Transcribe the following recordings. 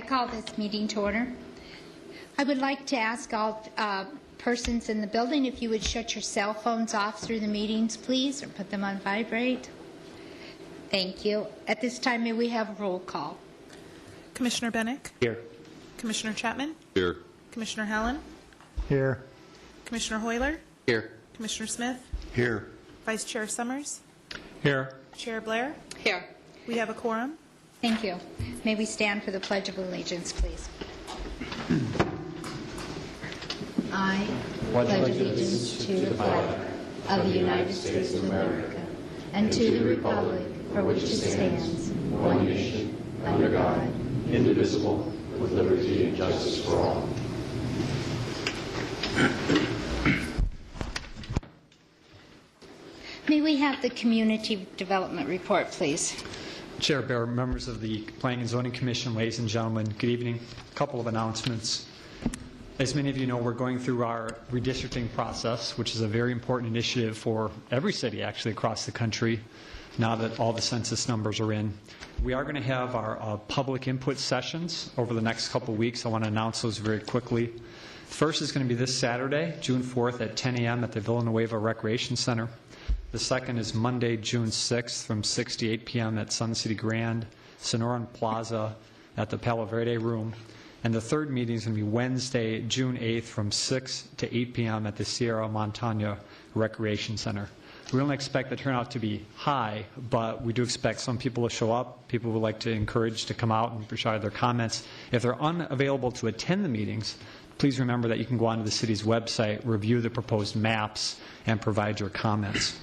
call this meeting to order. I would like to ask all persons in the building if you would shut your cell phones off through the meetings, please, or put them on vibrate. Thank you. At this time, may we have a roll call? Commissioner Bennick? Here. Commissioner Chapman? Here. Commissioner Hallen? Here. Commissioner Hoyler? Here. Commissioner Smith? Here. Vice Chair Summers? Here. Chair Blair? Here. We have a quorum. Thank you. May we stand for the Pledge of Allegiance, please? I pledge allegiance to the flag of the United States of America and to the republic for which it stands, one nation, under God, indivisible, with liberty and justice for all. May we have the Community Development Report, please? Chair Bear, members of the Planning and Zoning Commission, ladies and gentlemen, good evening. A couple of announcements. As many of you know, we're going through our redistricting process, which is a very important initiative for every city actually across the country now that all the census numbers are in. We are going to have our public input sessions over the next couple of weeks. I want to announce those very quickly. First is going to be this Saturday, June 4th at 10 a.m. at the Villanueva Recreation Center. The second is Monday, June 6th from 6 to 8 p.m. at Sun City Grand, Sonoran Plaza at the Palo Verde Room. And the third meeting is going to be Wednesday, June 8th from 6 to 8 p.m. at the Sierra Montana Recreation Center. We don't expect the turnout to be high, but we do expect some people to show up. People would like to encourage to come out and provide their comments. If they're unavailable to attend the meetings, please remember that you can go onto the city's website, review the proposed maps, and provide your comments.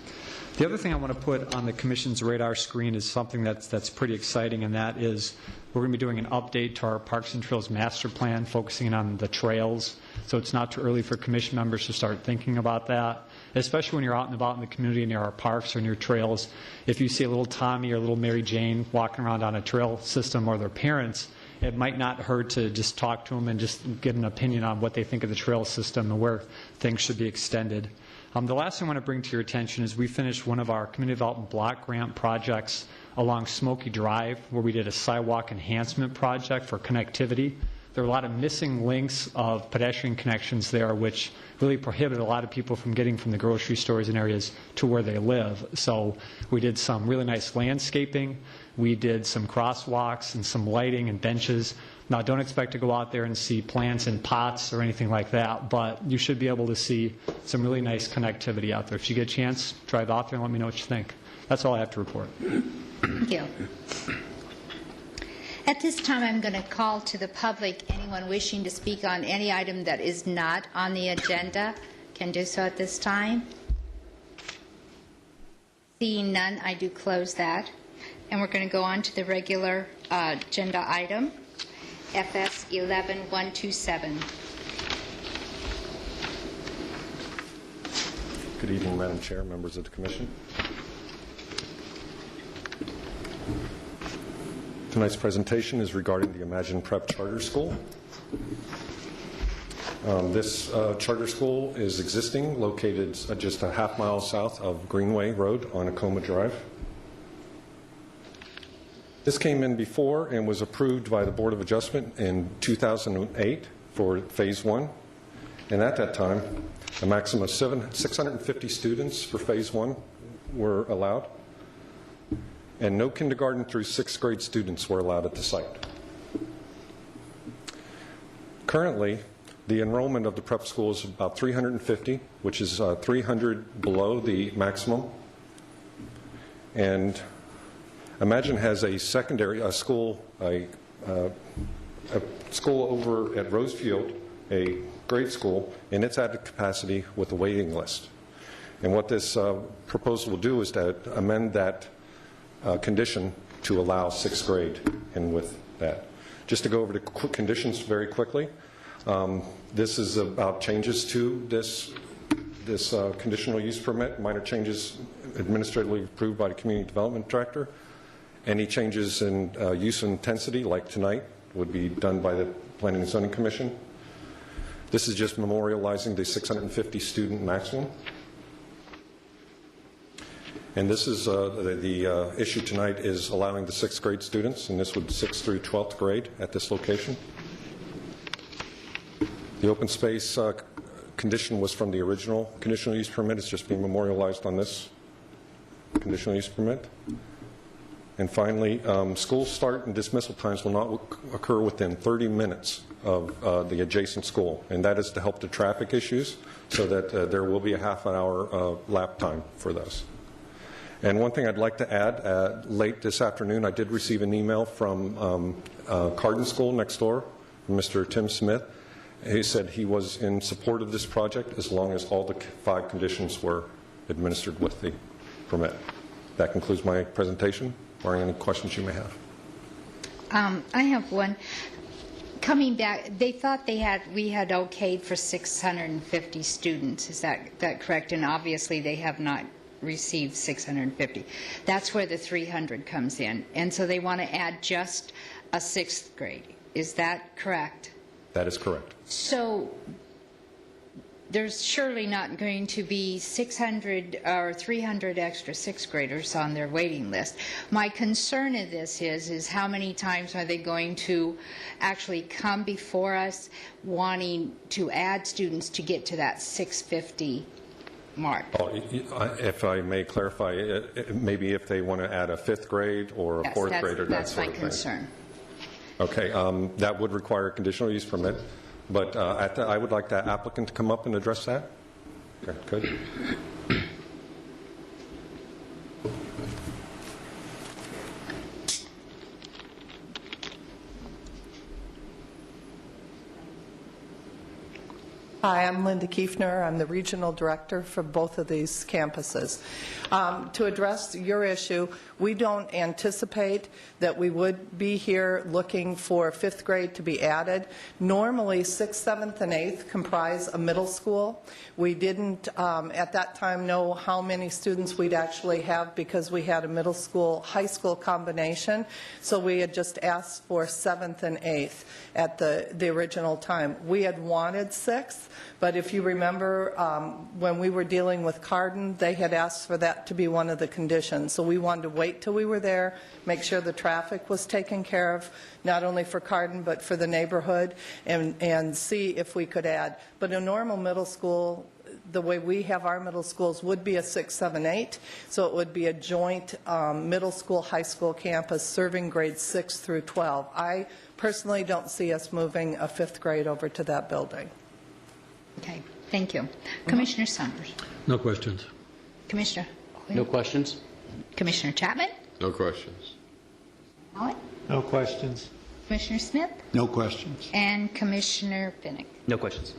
The other thing I want to put on the Commission's radar screen is something that's pretty exciting, and that is we're going to be doing an update to our Parks and Trails Master Plan, focusing on the trails. So it's not too early for Commission members to start thinking about that, especially when you're out and about in the community near our parks or near trails. If you see a little Tommy or a little Mary Jane walking around on a trail system or their parents, it might not hurt to just talk to them and just get an opinion on what they think of the trail system and where things should be extended. The last thing I want to bring to your attention is we finished one of our community development block grant projects along Smoky Drive, where we did a sidewalk enhancement project for connectivity. There are a lot of missing links of pedestrian connections there, which really prohibit a lot of people from getting from the grocery stores and areas to where they live. So we did some really nice landscaping. We did some crosswalks and some lighting and benches. Now, don't expect to go out there and see plants in pots or anything like that, but you should be able to see some really nice connectivity out there. If you get a chance, drive out there and let me know what you think. That's all I have to report. Thank you. At this time, I'm going to call to the public. Anyone wishing to speak on any item that is not on the agenda can do so at this time. Seeing none, I do close that. And we're going to go on to the regular agenda item, FS 11127. Good evening, Madam Chair, members of the Commission. Tonight's presentation is regarding the Imagine Prep Charter School. This charter school is existing, located just a half mile south of Greenway Road on Acoma Drive. This came in before and was approved by the Board of Adjustment in 2008 for Phase 1. And at that time, a maximum of 650 students for Phase 1 were allowed. And no kindergarten through 6th grade students were allowed at the site. Currently, the enrollment of the prep school is about 350, which is 300 below the maximum. And Imagine has a secondary school over at Rosefield, a grade school, and it's at a capacity with a waiting list. And what this proposal will do is to amend that condition to allow 6th grade in with that. Just to go over the conditions very quickly, this is about changes to this conditional use permit, minor changes administratively approved by the Community Development Director. Any changes in use intensity, like tonight, would be done by the Planning and Zoning Commission. This is just memorializing the 650 student maximum. And this is, the issue tonight is allowing the 6th grade students, and this would 6th through 12th grade at this location. The open space condition was from the original conditional use permit. It's just being memorialized on this conditional use permit. And finally, school start and dismissal times will not occur within 30 minutes of the adjacent school, and that is to help the traffic issues so that there will be a half an hour lap time for those. And one thing I'd like to add, late this afternoon I did receive an email from Carden School next door, from Mr. Tim Smith. He said he was in support of this project as long as all the 5 conditions were administered with the permit. That concludes my presentation. Barring any questions you may have. I have one. Coming back, they thought we had okayed for 650 students. Is that correct? And obviously they have not received 650. That's where the 300 comes in. And so they want to add just a 6th grade. Is that correct? That is correct. So there's surely not going to be 600 or 300 extra 6th graders on their waiting list. My concern in this is how many times are they going to actually come before us wanting to add students to get to that 650 mark? If I may clarify, maybe if they want to add a 5th grade or a 4th grader, that sort of thing. That's my concern. Okay, that would require a conditional use permit, but I would like the applicant to come up and address that. Okay, good. Hi, I'm Linda Kiefner. I'm the regional director for both of these campuses. To address your issue, we don't anticipate that we would be here looking for 5th grade to be added. Normally, 6th, 7th, and 8th comprise a middle school. We didn't at that time know how many students we'd actually have because we had a middle school, high school combination. So we had just asked for 7th and 8th at the original time. We had wanted 6th, but if you remember when we were dealing with Carden, they had asked for that to be one of the conditions. So we wanted to wait till we were there, make sure the traffic was taken care of, not only for Carden but for the neighborhood, and see if we could add. But a normal middle school, the way we have our middle schools, would be a 6, 7, 8. So it would be a joint middle school, high school campus serving grades 6 through 12. I personally don't see us moving a 5th grade over to that building. Okay, thank you. Commissioner Summers. No questions. Commissioner No questions? Commissioner Chapman? No questions. Allen? No questions. Commissioner Smith? No questions. And Commissioner Pinnock. No questions.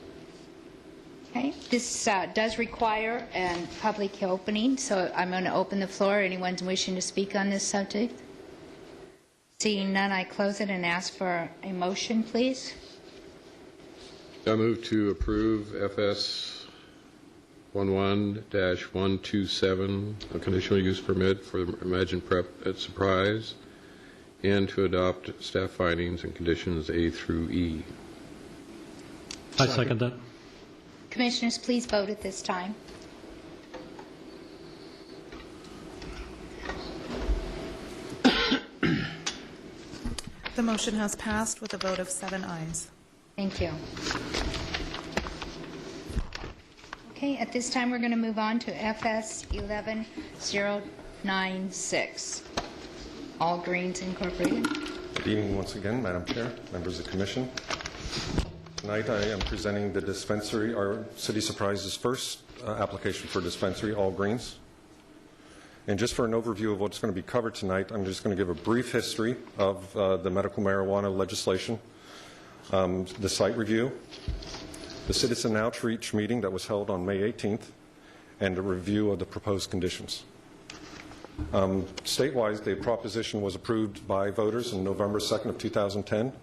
Okay, this does require a public opening, so I'm going to open the floor. Anyone wishing to speak on this subject? Seeing none, I close it and ask for a motion, please. I move to approve FS 11-127, a conditional use permit for Imagine Prep at Surprise, and to adopt staff findings and conditions A through E. I second that. Commissioners, please vote at this time. The motion has passed with a vote of 7 ayes. Thank you. Okay, at this time, we're going to move on to FS 11096, All Greens Incorporated. Good evening once again, Madam Chair, members of the Commission. Tonight I am presenting the dispensary, our City Surprise's first application for dispensary, All Greens. And just for an overview of what's going to be covered tonight, I'm just going to give a brief history of the medical marijuana legislation, the site review, the citizen outreach meeting that was held on May 18th, and a review of the proposed conditions. Statewide, the proposition was approved by voters on November 2nd of 2010,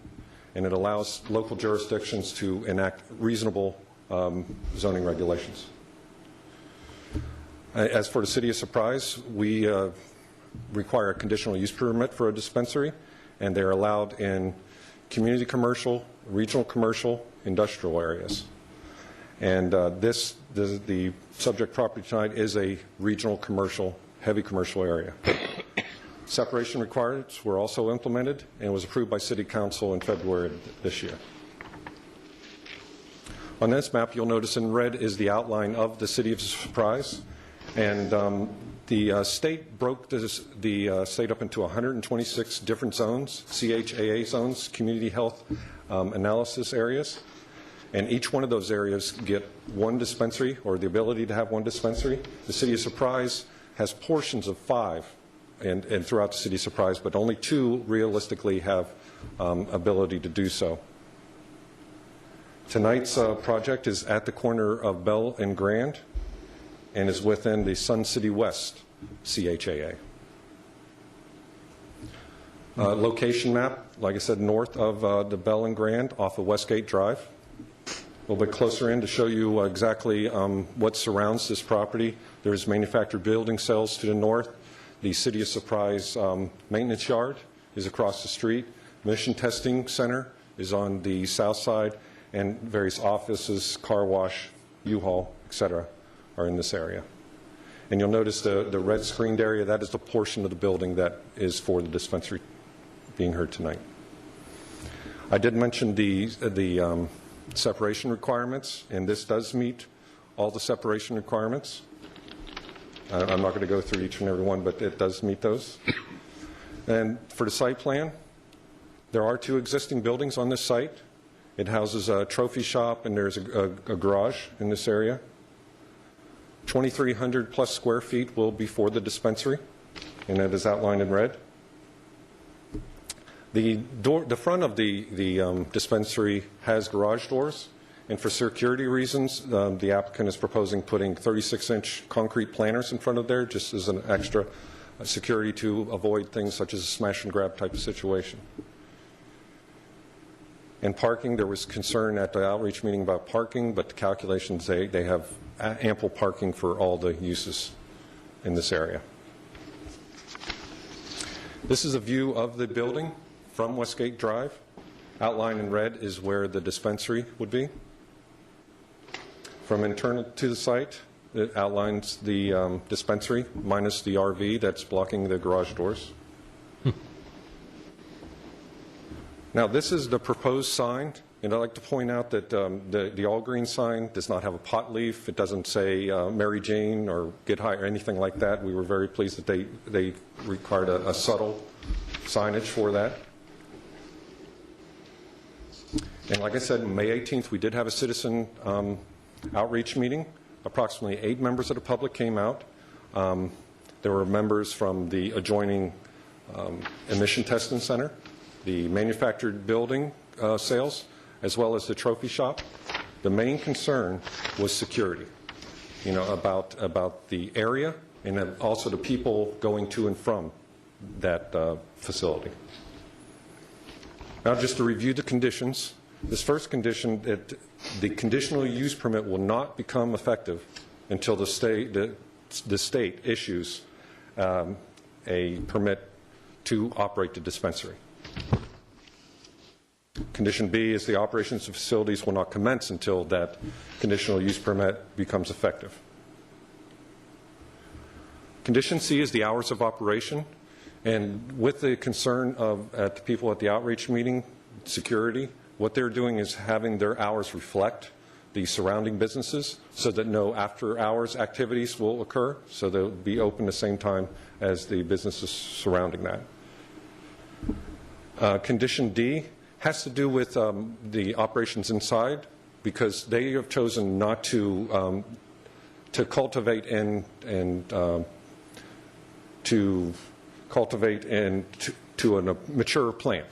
and it allows local jurisdictions to enact reasonable zoning regulations. As for the City of Surprise, we require a conditional use permit for a dispensary, and they're allowed in community commercial, regional commercial, industrial areas. And the subject property tonight is a regional commercial heavy commercial area. Separation requirements were also implemented and was approved by City Council in February this year. On this map, you'll notice in red is the outline of the City of Surprise, and the state broke the state up into 126 different zones, CHAA zones, community health analysis areas, and each one of those areas get one dispensary or the ability to have one dispensary. The City of Surprise has portions of 5 and throughout the City of Surprise, but only 2 realistically have ability to do so. Tonight's project is at the corner of Bell and Grand and is within the Sun City West CHAA. Location map, like I said, north of the Bell and Grand off of Westgate Drive. A little bit closer in to show you exactly what surrounds this property. There's manufactured building cells to the north. The City of Surprise maintenance yard is across the street. Mission Testing Center is on the south side, and various offices, car wash, U-Haul, etc. are in this area. And you'll notice the red screened area, that is the portion of the building that is for the dispensary being heard tonight. I did mention the separation requirements, and this does meet all the separation requirements. I'm not going to go through each and every one, but it does meet those. And for the site plan, there are 2 existing buildings on this site. It houses a trophy shop, and there's a garage in this area. 2,300 plus square feet will be for the dispensary, and that is outlined in red. The front of the dispensary has garage doors, and for security reasons, the applicant is proposing putting 36-inch concrete planters in front of there, just as an extra security to avoid things such as a smash and grab type of situation. And parking, there was concern at the outreach meeting about parking, but the calculations, they have ample parking for all the uses in this area. This is a view of the building from Westgate Drive. Outlined in red is where the dispensary would be. From internal to the site, it outlines the dispensary minus the RV that's blocking the garage doors. Now, this is the proposed sign, and I'd like to point out that the all-green sign does not have a pot leaf. It doesn't say Mary Jane or Get High or anything like that. We were very pleased that they required a subtle signage for that. And like I said, on May 18th, we did have a citizen outreach meeting. Approximately 8 members of the public came out. There were members from the adjoining emission testing center, the manufactured building sales, as well as the trophy shop. The main concern was security, about the area and then also the people going to and from that facility. Now, just to review the conditions, this first condition, the conditional use permit will not become effective until the state issues a permit to operate the dispensary. Condition B is the operations of facilities will not commence until that conditional use permit becomes effective. Condition C is the hours of operation, and with the concern of the people at the outreach meeting, security, what they're doing is having their hours reflect the surrounding businesses so that no after-hours activities will occur, so they'll be open the same time as the businesses surrounding that. Condition D has to do with the operations inside, because they have chosen not to cultivate to a mature plant.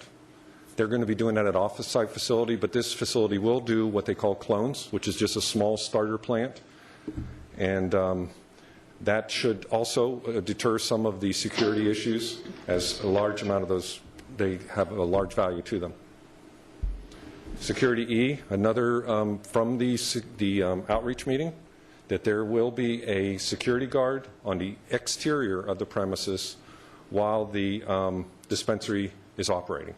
They're going to be doing that at office site facility, but this facility will do what they call clones, which is just a small starter plant, and that should also deter some of the security issues, as a large amount of those, they have a large value to them. Security E, another from the outreach meeting, that there will be a security guard on the exterior of the premises while the dispensary is operating.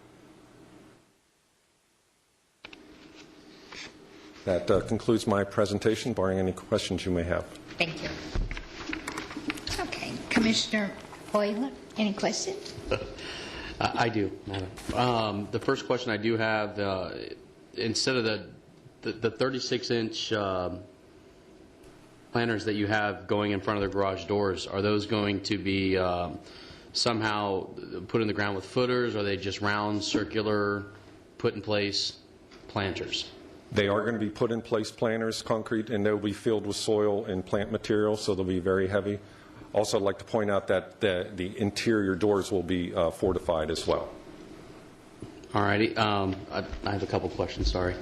That concludes my presentation, barring any questions you may have. Thank you. Okay. Commissioner Hoyle, any questions? I do, Madam. The first question I do have, instead of the 36-inch planters that you have going in front of the garage doors, are those going to be somehow put in the ground with footers? Or are they just round, circular, put in place planters? They are going to be put in place planters, concrete, and they'll be filled with soil and plant material, so they'll be very heavy. Also, I'd like to point out that the interior doors will be fortified as well. All righty. I have a couple questions, sorry.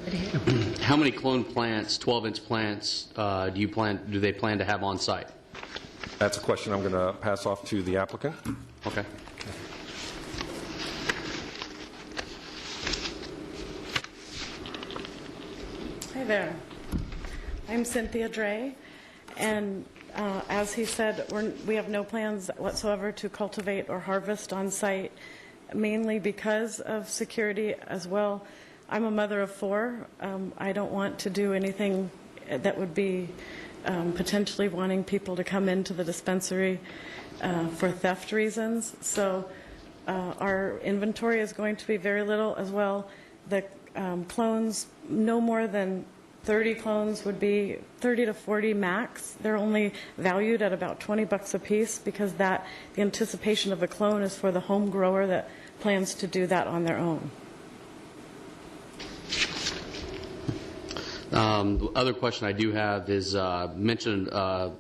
How many clone plants, 12-inch plants, do they plan to have on site? That's a question I'm going to pass off to the applicant. Okay. Hi there. I'm Cynthia Dre, and as he said, we have no plans whatsoever to cultivate or harvest on site, mainly because of security as well. I'm a mother of 4. I don't want to do anything that would be potentially wanting people to come into the dispensary for theft reasons. So our inventory is going to be very little as well. The clones, no more than 30 clones would be 30 to 40 max. They're only valued at about $20 a piece because the anticipation of a clone is for the home grower that plans to do that on their own. The other question I do have is mentioned that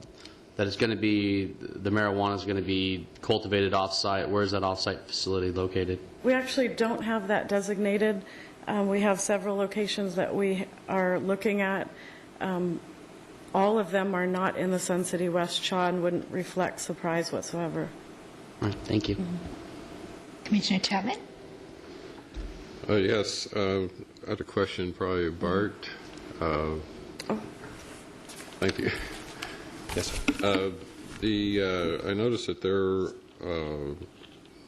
it's going to be, the marijuana is going to be cultivated off-site. Where is that off-site facility located? We actually don't have that designated. We have several locations that we are looking at. All of them are not in the Sun City West CHA and wouldn't reflect Surprise whatsoever. All right, thank you. Commissioner Chapman? Yes, I had a question, probably Bart. Thank you. Yes, sir. I noticed that there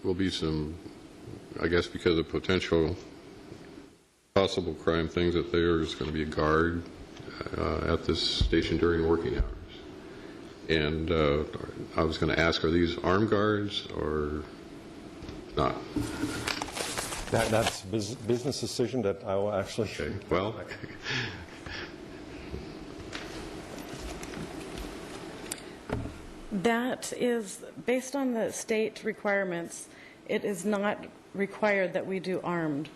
will be some, I guess because of potential possible crime things, that there's going to be a guard at this station during working hours. And I was going to ask, are these armed guards or not? That's a business decision that I will actually... Okay, well... That is, based on the state requirements, it is not required that we do armed.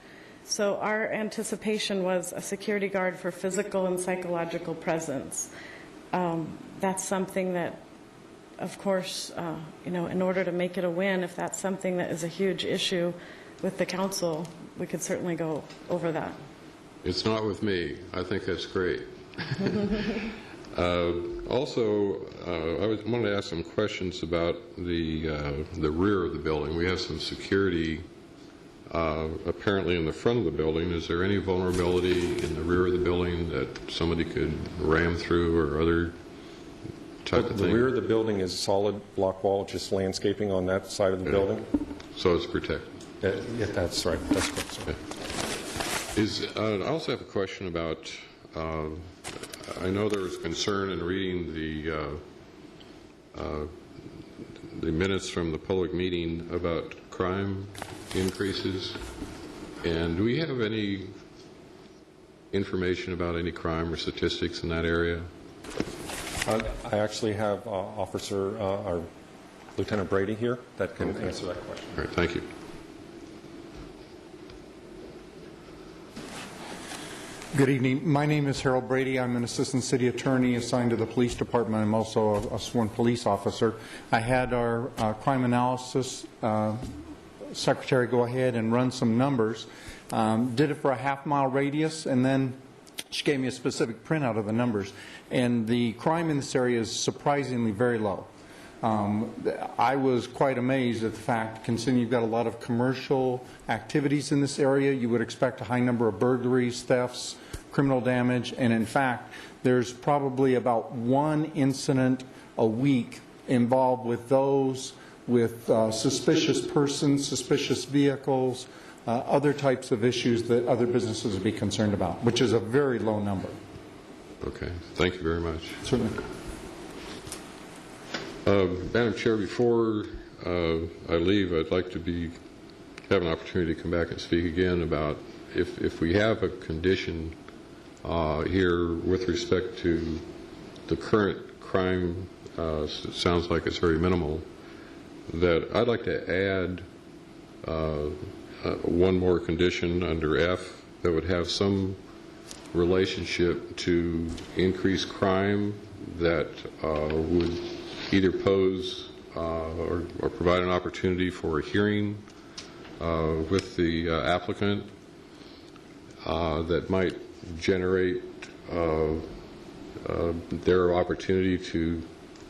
So our anticipation was a security guard for physical and psychological presence. That's something that, of course, in order to make it a win, if that's something that is a huge issue with the council, we could certainly go over that. It's not with me. I think that's great. Also, I wanted to ask some questions about the rear of the building. We have some security apparently in the front of the building. Is there any vulnerability in the rear of the building that somebody could ram through or other type of thing? The rear of the building is solid block wall, just landscaping on that side of the building. So it's protected? Yeah, that's right. That's correct, sir. Okay. I also have a question about, I know there was concern in reading the minutes from the public meeting about crime increases. And do we have any information about any crime or statistics in that area? I actually have Officer or Lieutenant Brady here that can answer that question. All right, thank you. Good evening. My name is Harold Brady. I'm an assistant city attorney assigned to the police department. I'm also a sworn police officer. I had our crime analysis secretary go ahead and run some numbers. Did it for a half-mile radius, and then she gave me a specific printout of the numbers. And the crime in this area is surprisingly very low. I was quite amazed at the fact, considering you've got a lot of commercial activities in this area, you would expect a high number of burglaries, thefts, criminal damage, and in fact, there's probably about one incident a week involved with those with suspicious persons, suspicious vehicles, other types of issues that other businesses would be concerned about, which is a very low number. Okay, thank you very much. Certainly. Madam Chair, before I leave, I'd like to have an opportunity to come back and speak again about if we have a condition here with respect to the current crime, it sounds like it's very minimal, that I'd like to add one more condition under F that would have some relationship to increased crime that would either pose or provide an opportunity for a hearing with the applicant that might generate their opportunity to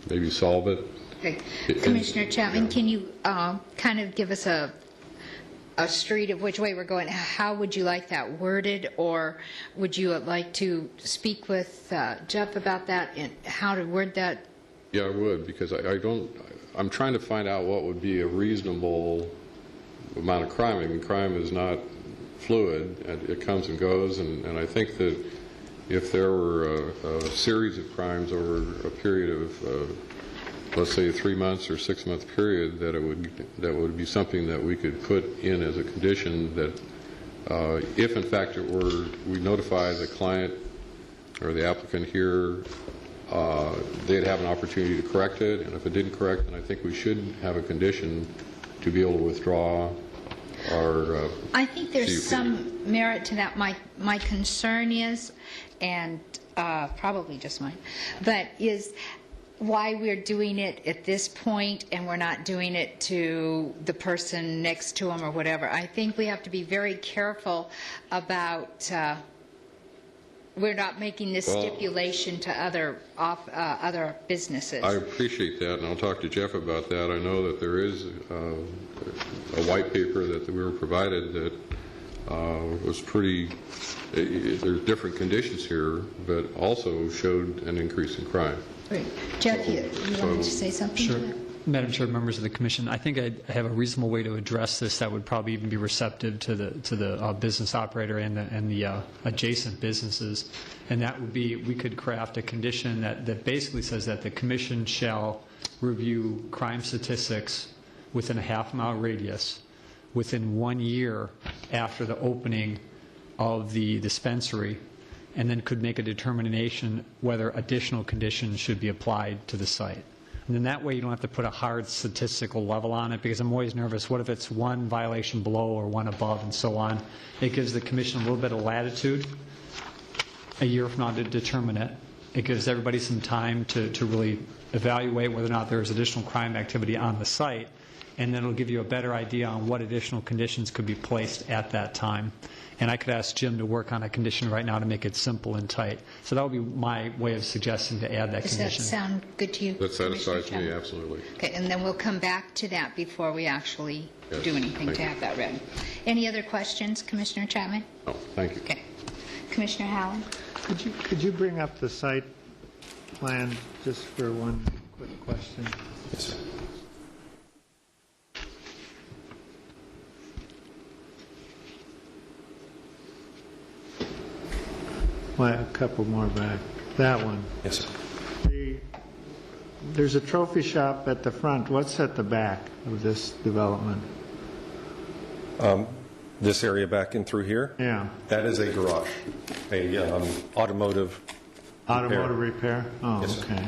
maybe solve it. Okay. Commissioner Chapman, can you kind of give us a street of which way we're going? How would you like that worded, or would you like to speak with Jeff about that and how to word that? Yeah, I would, because I'm trying to find out what would be a reasonable amount of crime. I mean, crime is not fluid, and it comes and goes, and I think that if there were a series of crimes over a period of let's say a 3 months or 6 month period, that would be something that we could put in as a condition that if in fact we notify the client or the applicant here, they'd have an opportunity to correct it, and if it didn't correct, then I think we should have a condition to be able to withdraw our I think there's CUP. some merit to that. My concern is, and probably just mine, but is why we're doing it at this point and we're not doing it to the person next to them or whatever. I think we have to be very careful about we're not making this stipulation to other businesses. I appreciate that, and I'll talk to Jeff about that. I know that there is a white paper that we were provided that was pretty, there's different conditions here, but also showed an increase in crime. Great. Jeff, you wanted to say something? Sure. To that? Madam Chair, members of the Commission, I think I have a reasonable way to address this that would probably even be receptive to the business operator and the adjacent businesses, and that would be we could craft a condition that basically says that the Commission shall review crime statistics within a half-mile radius within 1 year after the opening of the dispensary, and then could make a determination whether additional conditions should be applied to the site. And then that way you don't have to put a hard statistical level on it, because I'm always nervous, what if it's one violation below or one above and so on? It gives the Commission a little bit of latitude, a year from now, to determine it. It gives everybody some time to really evaluate whether or not there's additional crime activity on the site, and then it'll give you a better idea on what additional conditions could be placed at that time. And I could ask Jim to work on a condition right now to make it simple and tight. So that would be my way of suggesting to add that condition. Does that sound good to you? That satisfies Commissioner me, Chapman? absolutely. Okay, and then we'll come back to that before we actually Yes, do anything thank to you. have that read. Any other questions, Commissioner Chapman? Oh, thank you. Okay. Commissioner Howland? Could you bring up the site plan just for one quick question? Yes, sir. Well, a couple more back. That one. Yes, sir. There's a trophy shop at the front. What's at the back of this development? This area back in through here? Yeah. That is a garage, a automotive Automotive repair? Oh, Yes, sir. okay.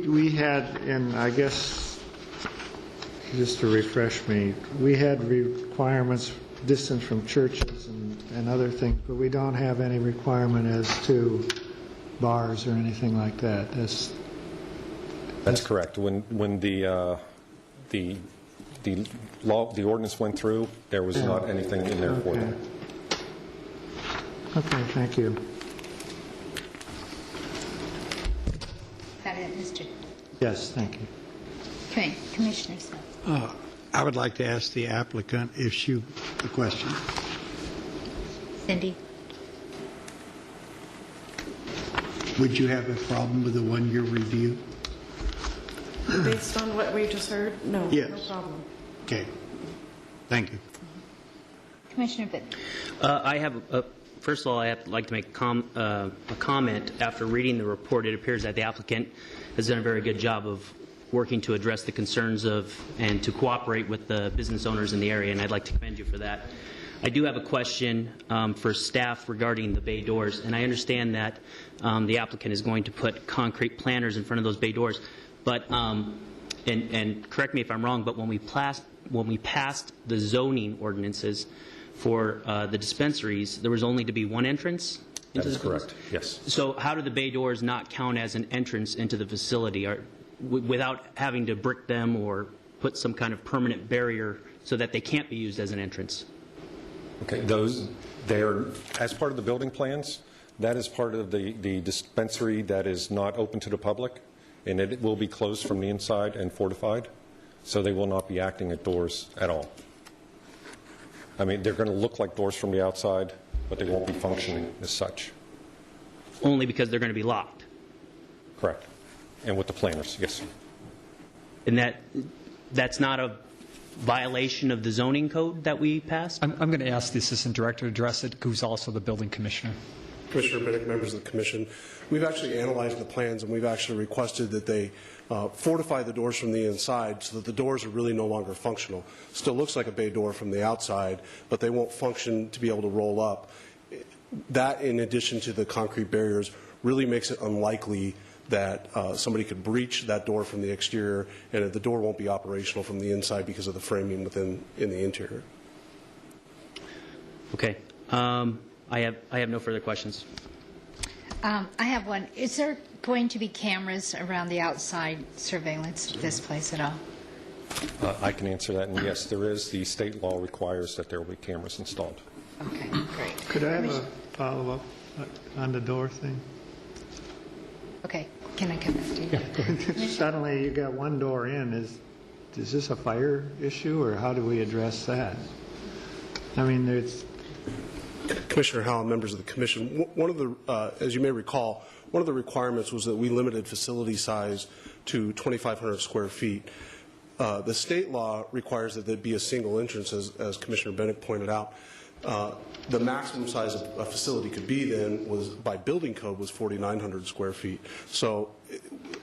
We had, and I guess, just to refresh me, we had requirements distance from churches and other things, but we don't have any requirement as to bars or anything like that. That's correct. When the ordinance went through, there was not anything in there for them. Okay, thank you. Is that it, Mr.? Yes, thank you. Okay, Commissioner Smith. I would like to ask the applicant a question. Cindy? Would you have a problem with a one-year review? Based on what we just heard, no, Yes. no problem. Okay. Thank you. Commissioner Bitten? I have First of all, I'd like to make a comment. After reading the report, it appears that the applicant has done a very good job of working to address the concerns of and to cooperate with the business owners in the area, and I'd like to commend you for that. I do have a question for staff regarding the bay doors, and I understand that the applicant is going to put concrete planters in front of those bay doors, but and correct me if I'm wrong, but when we passed the zoning ordinances for the dispensaries, there was only to be one entrance? That is correct, yes. So how do the bay doors not count as an entrance into the facility without having to brick them or put some kind of permanent barrier so that they can't be used as an entrance? Okay, they're, as part of the building plans, that is part of the dispensary that is not open to the public, and it will be closed from the inside and fortified, so they will not be acting at doors at all. I mean, they're going to look like doors from the outside, but they won't be functioning as such. Only because they're going to be locked? Correct. And with the planners, yes. And that's not a violation of the zoning code that we passed? I'm going to ask the Assistant Director to address it, who's also the Building Commissioner. Commissioner Bennett, members of the Commission, we've actually analyzed the plans, and we've actually requested that they fortify the doors from the inside so that the doors are really no longer functional. Still looks like a bay door from the outside, but they won't function to be able to roll up. That, in addition to the concrete barriers, really makes it unlikely that somebody could breach that door from the exterior, and the door won't be operational from the inside because of the framing in the interior. Okay. I have no further questions. I have one. Is there going to be cameras around the outside surveillance of this place at all? I can answer that, and yes, there is. The state law requires that there will be cameras installed. Okay, great. Could I have a follow-up on the door thing? Okay, can I come back to you? Suddenly you got one door in. Is this a fire issue, or how do we address that? I mean, there's... Commissioner Howell, members of the Commission, one of the, as you may recall, one of the requirements was that we limited facility size to 2,500 square feet. The state law requires that there be a single entrance, as Commissioner Bennett pointed out. The maximum size a facility could be then was, by building code, was 4,900 square feet, so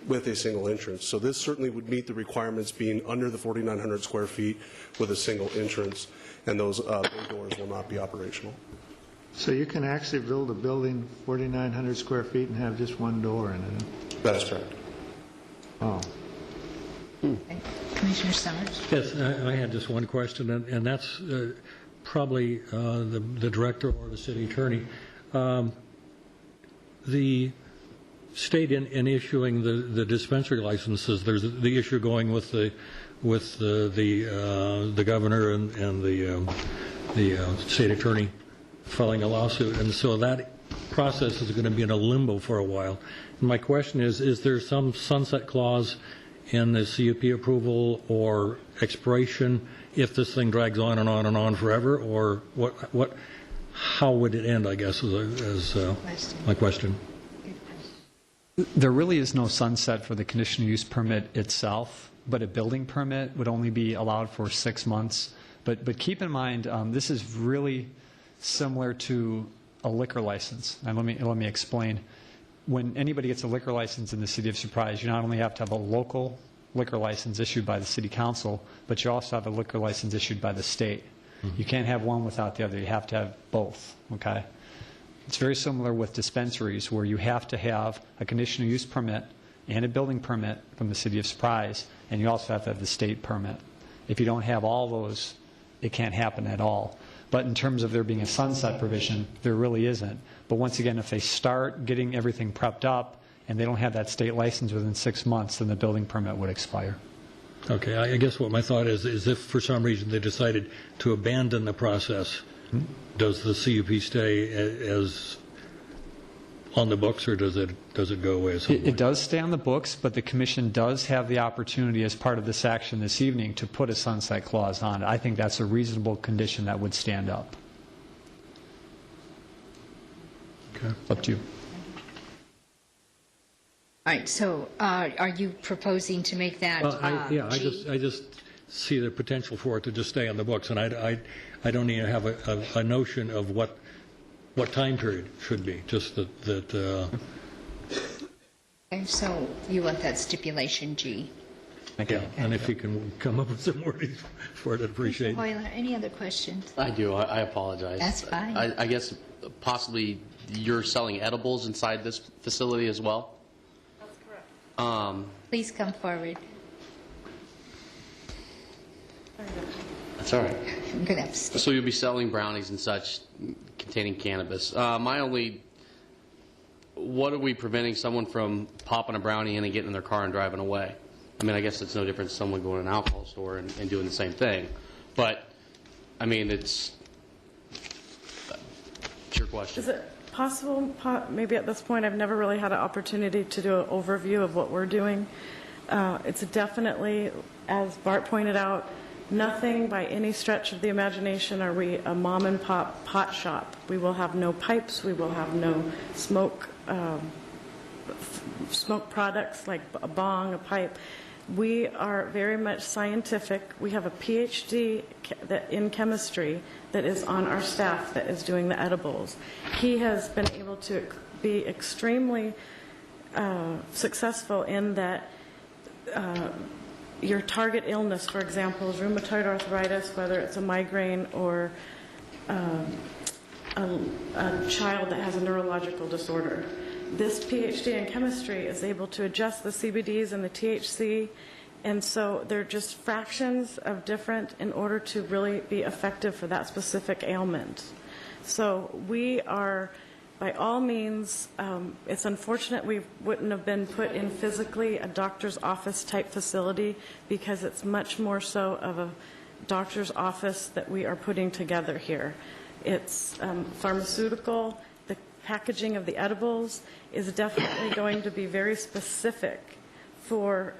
with a single entrance. So this certainly would meet the requirements being under the 4,900 square feet with a single entrance, and those doors will not be operational. So you can actually build a building 4,900 square feet and have just one door in it? That is correct. Oh. Commissioner Summers? Yes, I had just one question, and that's probably the director or the city attorney. The state in issuing the dispensary licenses, there's the issue going with the governor and the state attorney filing a lawsuit, and so that process is going to be in a limbo for a while. And my question is there some sunset clause in the CUP approval or expiration if this thing drags on and on and on forever, or how would it end, I guess, is my question. There really is no sunset for the conditional use permit itself, but a building permit would only be allowed for 6 months. But keep in mind, this is really similar to a liquor license. And let me explain. When anybody gets a liquor license in the City of Surprise, you not only have to have a local liquor license issued by the City Council, but you also have a liquor license issued by the state. Mm-hmm. You can't have one without the other. You have to have both, okay? It's very similar with dispensaries, where you have to have a conditional use permit and a building permit from the City of Surprise, and you also have to have the state permit. If you don't have all those, it can't happen at all. But in terms of there being a sunset provision, there really isn't. But once again, if they start getting everything prepped up and they don't have that state license within 6 months, then the building permit would expire. Okay, I guess what my thought is if for some reason they decided to abandon the process, does the CUP stay as on the books, or does it go away at some point? It does stay on the books, but the Commission does have the opportunity as part of this action this evening to put a sunset clause on it. I think that's a reasonable condition that would stand up. Okay. Up to you. All right, so are you proposing to make that I just see the potential for it to just stay on the books, and I don't even have a notion of what what time period should be, just that And so you want that stipulation G. yeah, and if you can come up with some wording for it, I'd appreciate it. Hoyler, any other questions? I do. I apologize. That's fine. I guess possibly you're selling edibles inside this facility as well? That's correct. Please come forward. That's all right. I'm going to have to stay. So you'll be selling brownies and such containing cannabis. What are we preventing someone from popping a brownie in and getting in their car and driving away? I mean, I guess it's no different than someone going to an alcohol store and doing the same thing. But, I mean, it's your question. Is it possible, maybe at this point, I've never really had an opportunity to do an overview of what we're doing. It's definitely, as Bart pointed out, nothing by any stretch of the imagination are we a mom and pop pot shop. We will have no pipes, we will have no smoke products like a bong, a pipe. We are very much scientific. We have a PhD in chemistry that is on our staff that is doing the edibles. He has been able to be extremely successful in that your target illness, for example, is rheumatoid arthritis, whether it's a migraine or a child that has a neurological disorder. This PhD in chemistry is able to adjust the CBDs and the THC, and so they're just fractions of different in order to really be effective for that specific ailment. So we are, by all means, it's unfortunate we wouldn't have been put in physically a doctor's office type facility because it's much more so of a doctor's office that we are putting together here. It's pharmaceutical. The packaging of the edibles is definitely going to be very specific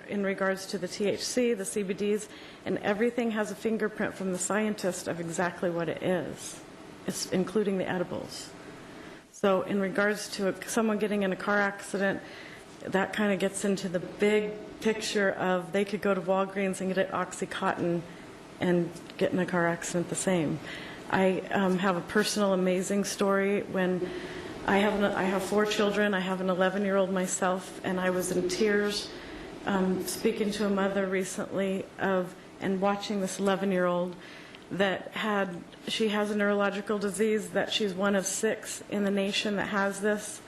in regards to the THC, the CBDs, and everything has a fingerprint from the scientist of exactly what it is, including the edibles. So in regards to someone getting in a car accident, that kind of gets into the big picture of they could go to Walgreens and get Oxycontin and get in a car accident the same. I have a personal amazing story when I have 4 children. I have an 11-year-old myself, and I was in tears speaking to a mother recently and watching this 11-year-old that she has a neurological disease that she's one of 6 in the nation that has this,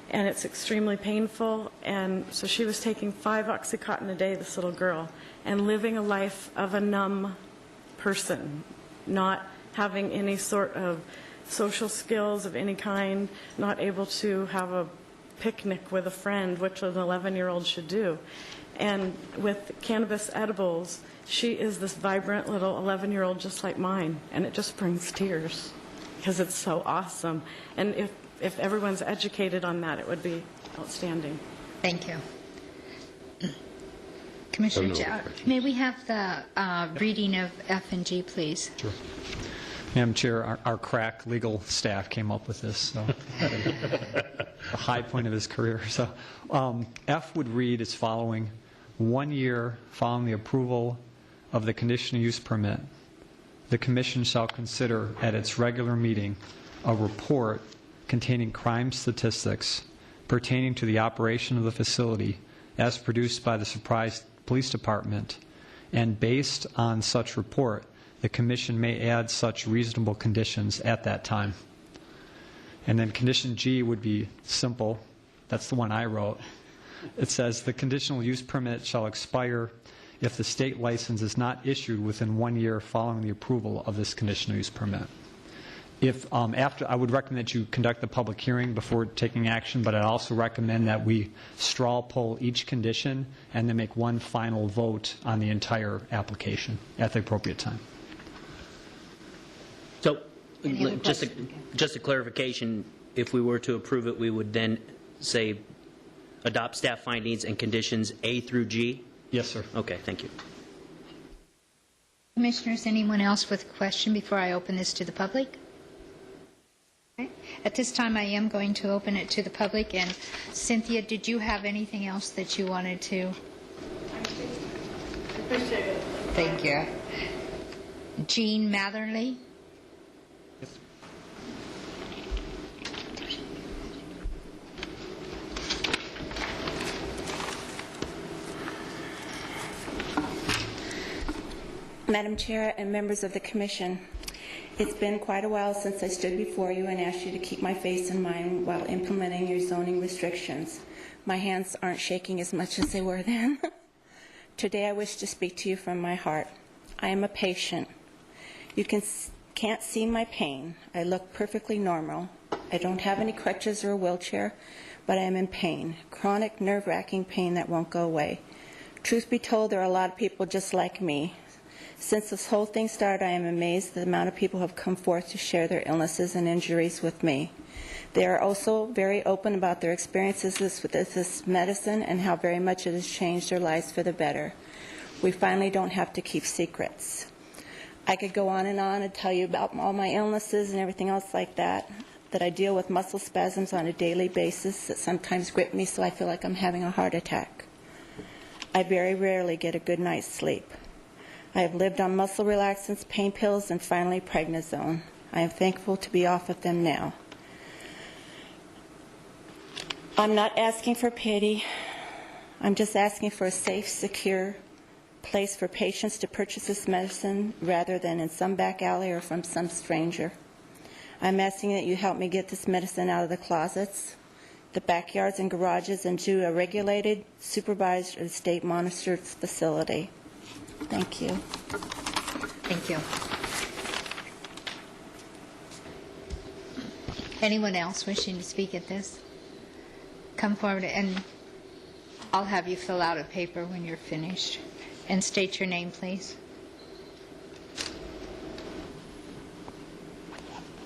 and it's extremely painful. And so she was taking 5 Oxycontin a day, this little girl, and living a life of a numb person, not having any sort of social skills of any kind, not able to have a picnic with a friend, which an 11-year-old should do. And with cannabis edibles, she is this vibrant little 11-year-old just like mine, and it just brings tears because it's so awesome. And if everyone's educated on that, it would be outstanding. Thank you. Commissioner, may we have the reading of F and G, please? Sure. Madam Chair, our crack legal staff came up with this, so a high point of his career. So F would read as following: 1 year following the approval of the conditional use permit, the Commission shall consider at its regular meeting a report containing crime statistics pertaining to the operation of the facility as produced by the Surprise Police Department, and based on such report, the Commission may add such reasonable conditions at that time. And then condition G would be simple. That's the one I wrote. It says the conditional use permit shall expire if the state license is not issued within 1 year following the approval of this conditional use permit. If I would recommend that you conduct the public hearing before taking action, but I'd also recommend that we straw poll each condition and then make one final vote on the entire application at the appropriate time. So, just a clarification, if we were to approve it, we would then say adopt staff findings and conditions A through G? Yes, sir. Okay, thank you. Commissioners, anyone else with a question before I open this to the public? Okay. At this time, I am going to open it to the public. And Cynthia, did you have anything else that you wanted to? I appreciate it. Thank you. Jean Matherly? Madam Chair and members of the Commission, it's been quite a while since I stood before you and asked you to keep my face in mind while implementing your zoning restrictions. My hands aren't shaking as much as they were then. Today I wish to speak to you from my heart. I am a patient. You can't see my pain. I look perfectly normal. I don't have any crutches or a wheelchair, but I am in pain, chronic, nerve-wracking pain that won't go away. Truth be told, there are a lot of people just like me. Since this whole thing started, I am amazed at the amount of people who have come forth to share their illnesses and injuries with me. They are also very open about their experiences with this medicine and how very much it has changed their lives for the better. We finally don't have to keep secrets. I could go on and tell you about all my illnesses and everything else like that I deal with muscle spasms on a daily basis that sometimes grip me so I feel like I'm having a heart attack. I very rarely get a good night's sleep. I have lived on muscle relaxants, pain pills, and finally prednisone. I am thankful to be off of them now. I'm not asking for pity. I'm just asking for a safe, secure place for patients to purchase this medicine rather than in some back alley or from some stranger. I'm asking that you help me get this medicine out of the closets, the backyards and garages, and to a regulated, supervised, or state-monitored facility. Thank you. Thank you. Anyone else wishing to speak at this? Come forward, and I'll have you fill out a paper when you're finished. And state your name, please.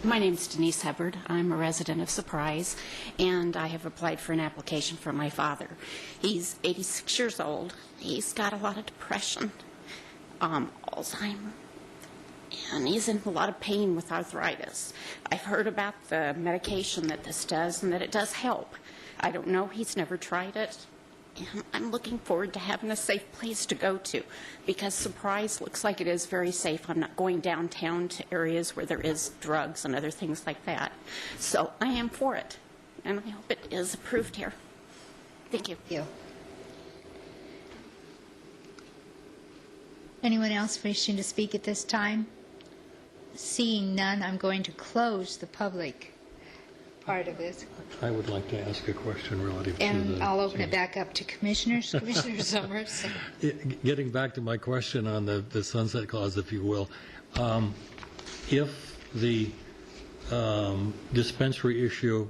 My name is Denise Hubbard. I'm a resident of Surprise, and I have applied for an application for my father. He's 86 years old. He's got a lot of depression, Alzheimer's, and he's in a lot of pain with arthritis. I've heard about the medication that this does and that it does help. I don't know. He's never tried it. And I'm looking forward to having a safe place to go to, because Surprise looks like it is very safe. I'm not going downtown to areas where there is drugs and other things like that. So I am for it, and I hope it is approved here. Thank you. Thank you. Anyone else wishing to speak at this time? Seeing none, I'm going to close the public part of this. I would like to ask a question relative to the... And I'll open it back up to commissioners. Commissioner Summers. Getting back to my question on the sunset clause, if you will, if the dispensary issue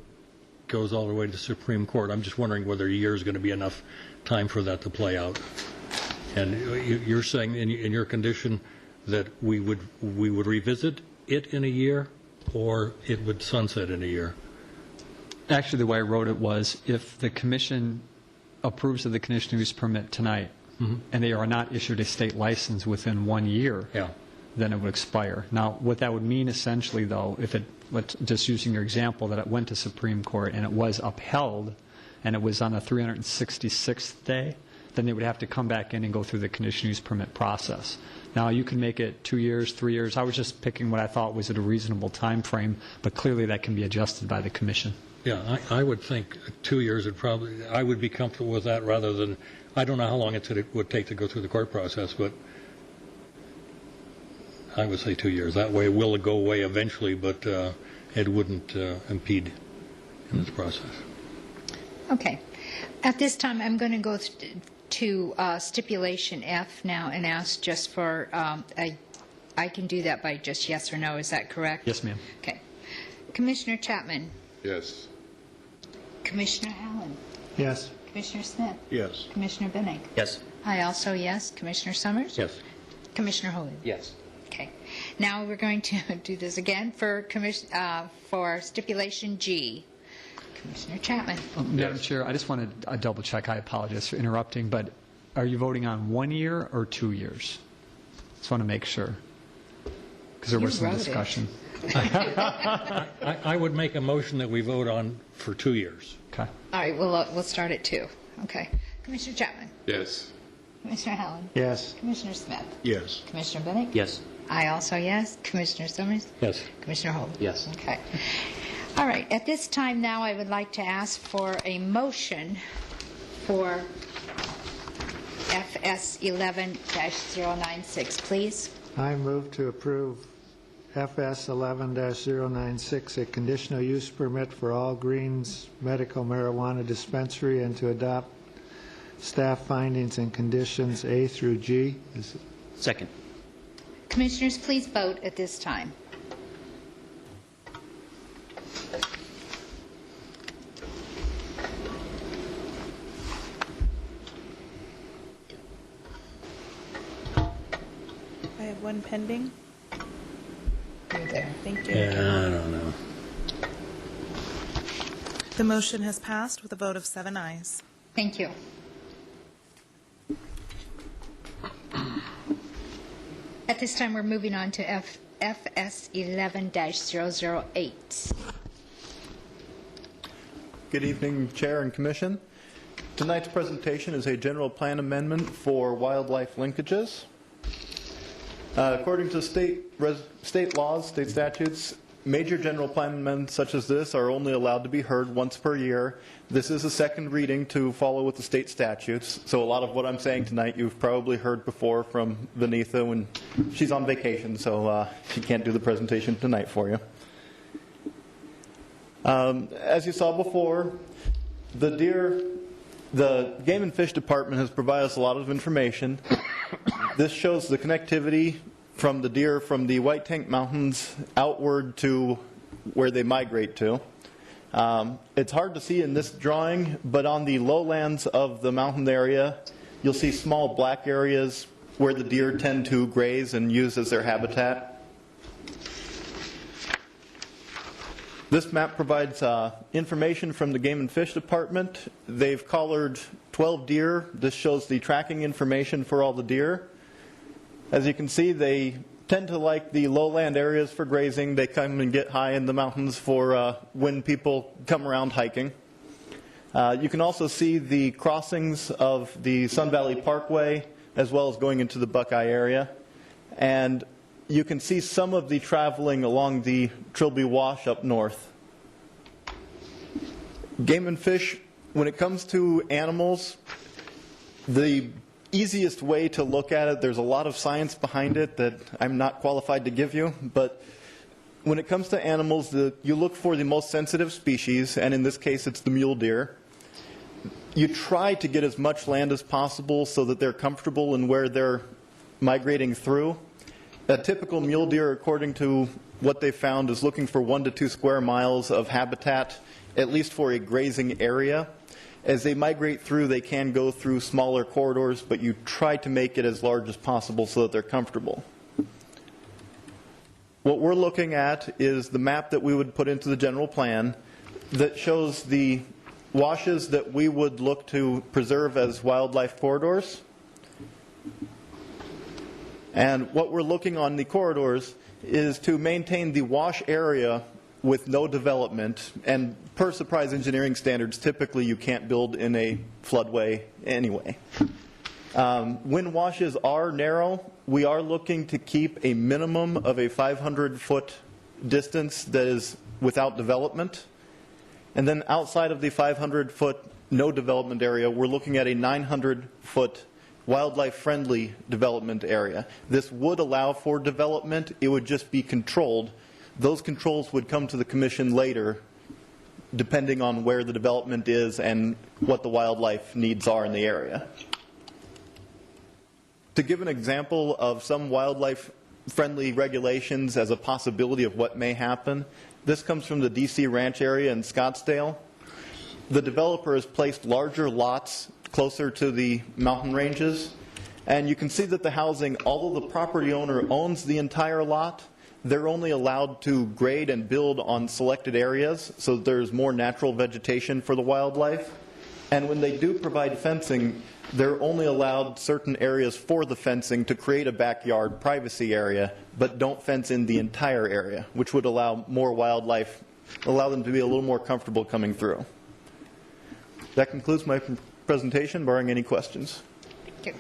goes all the way to Supreme Court, I'm just wondering whether a year is going to be enough time for that to play out. And you're saying in your condition that we would revisit it in a year, or it would sunset in a year? Actually, the way I wrote it was, if the commission approves of the conditional use permit tonight, and they are not issued a state license within 1 year, then it would expire. Now, what that would mean essentially, though, if it, just using your example, that it went to Supreme Court and it was upheld, and it was on the 366th day, then they would have to come back in and go through the conditional use permit process. Now, you can make it 2 years, 3 years. I was just picking what I thought was at a reasonable time frame, but clearly that can be adjusted by the commission. Yeah, I would think 2 years would probably, I would be comfortable with that rather than, I don't know how long it would take to go through the court process, but I would say 2 years. That way it will go away eventually, but it wouldn't impede in this process. Okay. At this time, I'm going to go to stipulation F now and ask just for, I can do that by just yes or no. Is that correct? Yes, ma'am. Okay. Commissioner Chapman. Yes. Commissioner Allen. Yes. Commissioner Smith. Yes. Commissioner Binnick. Yes. I also yes. Commissioner Summers. Yes. Commissioner Hogan. Yes. Okay. Now we're going to do this again for stipulation G. Commissioner Chapman. Madam Chair, I just want to double check. I apologize for interrupting, but are you voting on 1 year or 2 years? Just want to make sure, because there was some discussion. I would make a motion that we vote on for 2 years. Okay. All right. We'll start at 2. Okay. Commissioner Chapman. Yes. Commissioner Allen. Yes. Commissioner Smith. Yes. Commissioner Binnick. Yes. I also yes. Commissioner Summers. Yes. Commissioner Hogan. Yes. Okay. All right. At this time now, I would like to ask for a motion for FS 11-096, please. I move to approve FS 11-096, a conditional use permit for All Greens Medical Marijuana Dispensary, and to adopt staff findings and conditions A through G. Second. Commissioners, please vote at this time. I have one pending. You're there. Thank you. Yeah, I don't know. The motion has passed with a vote of 7 ayes. Thank you. At this time, we're moving on to FS 11-008. Good evening, Chair and Commission. Tonight's presentation is a general plan amendment for wildlife linkages. According to state laws, state statutes, major general plan amendments such as this are only allowed to be heard once per year. This is a second reading to follow with the state statutes, so a lot of what I'm saying tonight you've probably heard before from Vanitha when she's on vacation, so she can't do the presentation tonight for you. As you saw before, the Game and Fish Department has provided us a lot of information. This shows the connectivity from the deer from the White Tank Mountains outward to where they migrate to. It's hard to see in this drawing, but on the lowlands of the mountain area, you'll see small black areas where the deer tend to graze and use as their habitat. This map provides information from the Game and Fish Department. They've collared 12 deer. This shows the tracking information for all the deer. As you can see, they tend to like the lowland areas for grazing. They come and get high in the mountains for when people come around hiking. You can also see the crossings of the Sun Valley Parkway as well as going into the Buckeye area. And you can see some of the traveling along the Trilby Wash up north. Game and Fish, when it comes to animals, the easiest way to look at it, there's a lot of science behind it that I'm not qualified to give you, but when it comes to animals, you look for the most sensitive species, and in this case it's the mule deer. You try to get as much land as possible so that they're comfortable in where they're migrating through. A typical mule deer, according to what they found, is looking for 1 to 2 square miles of habitat, at least for a grazing area. As they migrate through, they can go through smaller corridors, but you try to make it as large as possible so that they're comfortable. What we're looking at is the map that we would put into the general plan that shows the washes that we would look to preserve as wildlife corridors. And what we're looking on the corridors is to maintain the wash area with no development, and per Surprise Engineering standards, typically you can't build in a floodway anyway. When washes are narrow, we are looking to keep a minimum of a 500-foot distance that is without development. And then outside of the 500-foot no development area, we're looking at a 900-foot wildlife-friendly development area. This would allow for development. It would just be controlled. Those controls would come to the Commission later, depending on where the development is and what the wildlife needs are in the area. To give an example of some wildlife-friendly regulations as a possibility of what may happen, this comes from the DC Ranch area in Scottsdale. The developer has placed larger lots closer to the mountain ranges, and you can see that the housing, although the property owner owns the entire lot, they're only allowed to grade and build on selected areas, so there's more natural vegetation for the wildlife. And when they do provide fencing, they're only allowed certain areas for the fencing to create a backyard privacy area, but don't fence in the entire area, which would allow more wildlife, allow them to be a little more comfortable coming through. That concludes my presentation, barring any questions. Thank you.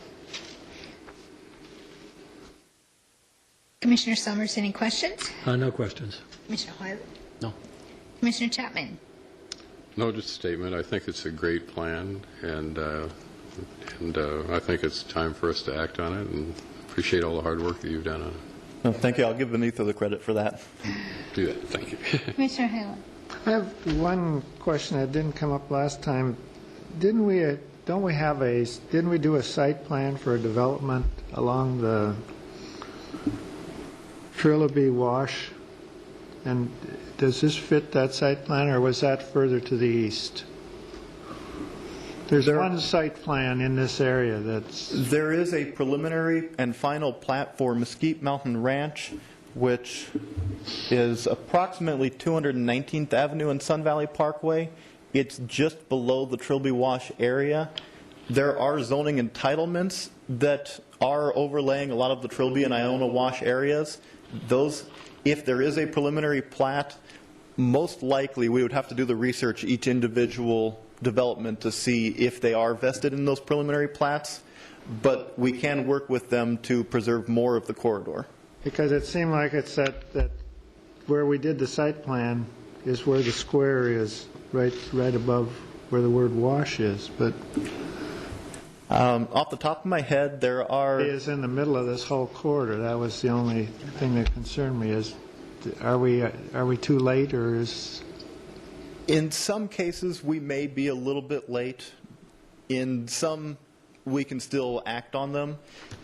Commissioner Summers, any questions? No questions. Commissioner Hoyle? No. Commissioner Chapman? No, just a statement. I think it's a great plan, and I think it's time for us to act on it and appreciate all the hard work that you've done on it. No, thank you. I'll give Benito the credit for that. Do that. Thank you. Commissioner Halen. I have one question that didn't come up last time. Didn't we do a site plan for a development along the Trilby Wash? And does this fit that site plan, or was that further to the east? There's one site plan in this area that's... There is a preliminary and final plat for Mesquite Mountain Ranch, which is approximately 219th Avenue and Sun Valley Parkway. It's just below the Trilby Wash area. There are zoning entitlements that are overlaying a lot of the Trilby and Iona Wash areas. Those, if there is a preliminary plat, most likely we would have to do the research each individual development to see if they are vested in those preliminary plats, but we can work with them to preserve more of the corridor. Because it seemed like it's that where we did the site plan is where the square is, right above where the word wash is, but... off the top of my head, there are... It is in the middle of this whole corridor. That was the only thing that concerned me is, are we too late, or is... In some cases, we may be a little bit late. In some, we can still act on them.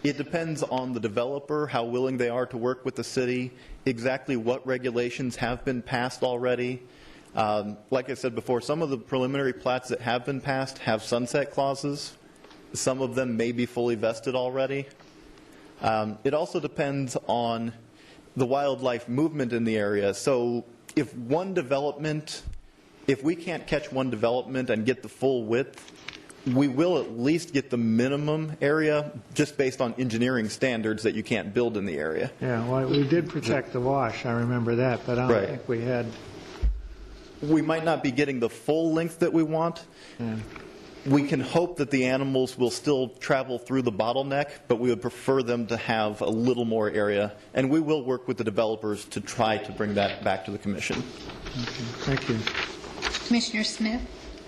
It depends on the developer, how willing they are to work with the city, exactly what regulations have been passed already. Like I said before, some of the preliminary plats that have been passed have sunset clauses. Some of them may be fully vested already. It also depends on the wildlife movement in the area. So if we can't catch one development and get the full width, we will at least get the minimum area just based on engineering standards that you can't build in the area. Yeah, well, we did protect the wash, I remember that, but I don't think we had... We might not be getting the full length that we want. Yeah. We can hope that the animals will still travel through the bottleneck, but we would prefer them to have a little more area, and we will work with the developers to try to bring that back to the Commission. Okay, thank you. Commissioner Smith.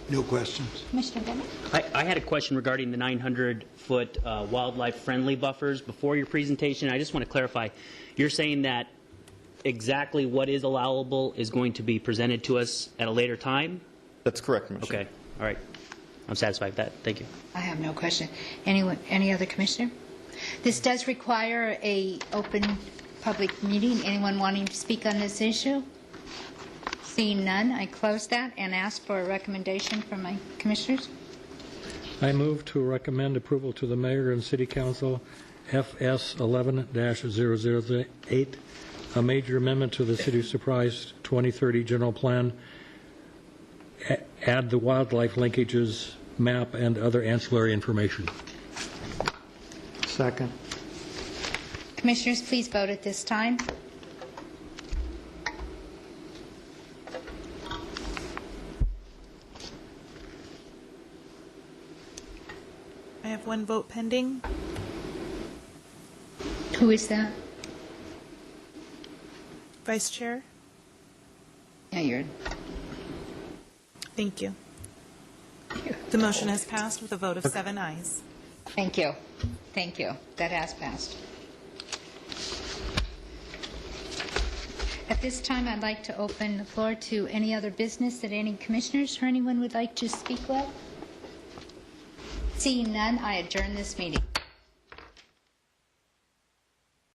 No questions. Commissioner Bennett. I had a question regarding the 900-foot wildlife-friendly buffers before your presentation. I just want to clarify. You're saying that exactly what is allowable is going to be presented to us at a later time? That's correct, Commissioner. Okay. All right. I'm satisfied with that. Thank you. I have no question. Any other commissioner? This does require a open public meeting. Anyone wanting to speak on this issue? Seeing none, I close that and ask for a recommendation from my commissioners. I move to recommend approval to the Mayor and City Council FS 11-008, a major amendment to the City of Surprise 2030 General Plan, add the wildlife linkages, map, and other ancillary information. Second. Commissioners, please vote at this time. I have one vote pending. Who is that? Vice Chair? Yeah, you're... Thank you. The motion has passed with a vote of 7 ayes. Thank you. Thank you. That has passed. At this time, I'd like to open the floor to any other business that any commissioners or anyone would like to speak with. Seeing none, I adjourn this meeting.